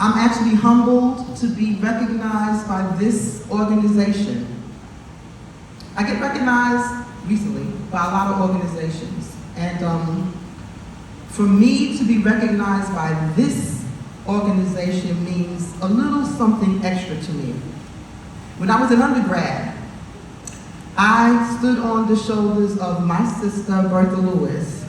I'm actually humbled to be recognized by this organization. I get recognized recently by a lot of organizations, and for me to be recognized by this organization means a little something extra to me. When I was an undergrad, I stood on the shoulders of my sister, Bertha Lewis.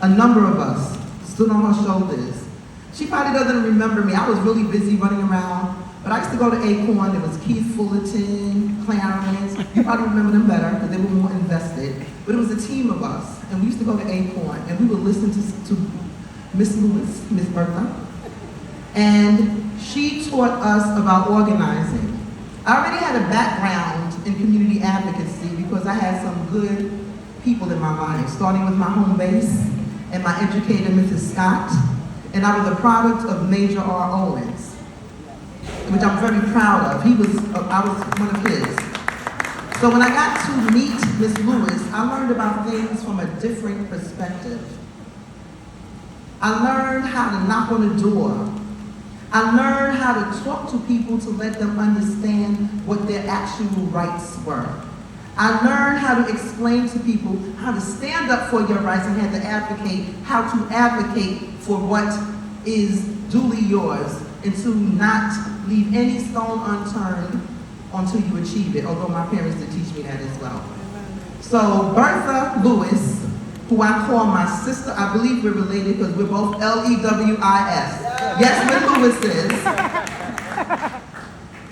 A number of us stood on her shoulders. She probably doesn't remember me. I was really busy running around, but I used to go to Acorn. There was Keith Fullerton, Clarence. You probably remember them better because they were more invested. But it was a team of us, and we used to go to Acorn, and we would listen to Miss Lewis, Miss Bertha, and she taught us about organizing. I already had a background in community advocacy because I had some good people in my life, starting with my home base and my educator, Mrs. Scott, and I was a product of Major R. Owens, which I'm very proud of. I was one of his. So when I got to meet Miss Lewis, I learned about things from a different perspective. I learned how to knock on a door. I learned how to talk to people to let them understand what their actual rights were. I learned how to explain to people how to stand up for your rights and how to advocate for what is duly yours and to not leave any stone unturned until you achieve it, although my parents did teach me that as well. So Bertha Lewis, who I call my sister, I believe we're related because we're both L-E-W-I-S. Yes, we're Lewises.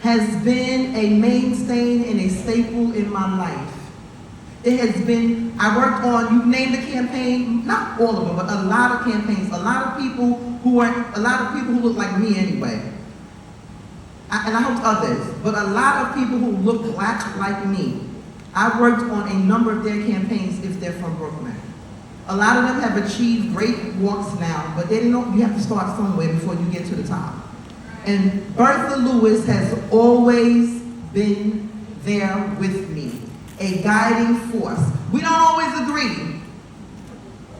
Has been a mainstay and a staple in my life. It has been, I worked on, you named the campaign, not all of them, but a lot of campaigns, a lot of people who look like me anyway. And I hope others, but a lot of people who look black like me. I worked on a number of their campaigns if they're from Brooklyn. A lot of them have achieved great walks now, but they didn't know you have to start somewhere before you get to the top. And Bertha Lewis has always been there with me, a guiding force. We don't always agree,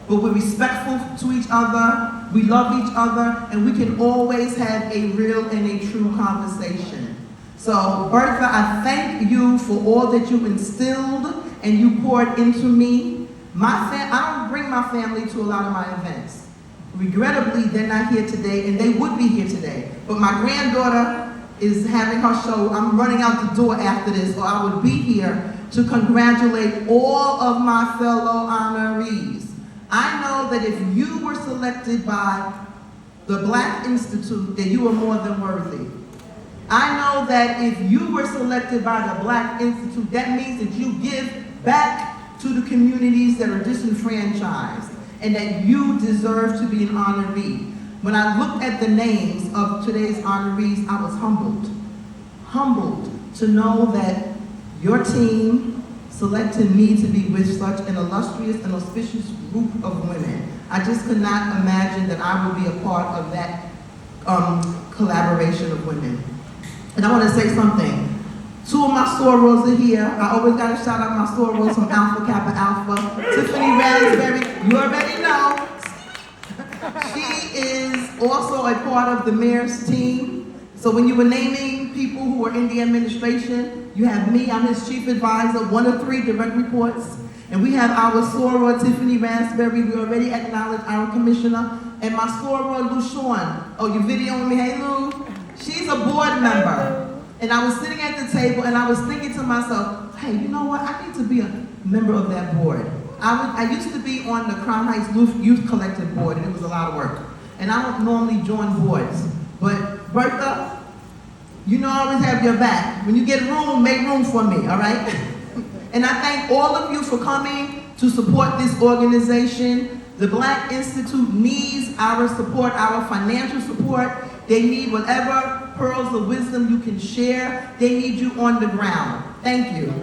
but we're respectful to each other, we love each other, and we can always have a real and a true conversation. So Bertha, I thank you for all that you instilled and you poured into me. I don't bring my family to a lot of my events. Regrettably, they're not here today, and they would be here today. But my granddaughter is having her show. I'm running out the door after this, or I would be here to congratulate all of my fellow honorees. I know that if you were selected by the BLAC Institute, that you are more than worthy. I know that if you were selected by the BLAC Institute, that means that you give back to the communities that are disenfranchised, and that you deserve to be an honoree. When I looked at the names of today's honorees, I was humbled to know that your team selected me to be with such an illustrious and auspicious group of women. I just could not imagine that I would be a part of that collaboration of women. And I want to say something. Two of my sorors are here. I always got to shout out my sorors from Alpha Kappa Alpha. Tiffany Raspberry, you already know. She is also a part of the mayor's team. So when you were naming people who are in the administration, you have me, I'm his chief advisor, one of 3 direct reports. And we have our soror, Tiffany Raspberry. We already acknowledged our commissioner. And my soror, Lou Shawn. Oh, you videoing me? Hey, Lou. She's a board member. And I was sitting at the table and I was thinking to myself, hey, you know what? I need to be a member of that board. I used to be on the Crown Heights Youth Collective board, and it was a lot of work. And I don't normally join boards. But Bertha, you know I always have your back. When you get room, make room for me, all right? And I thank all of you for coming to support this organization. The BLAC Institute needs our support, our financial support. They need whatever pearls of wisdom you can share. They need you on the ground. Thank you.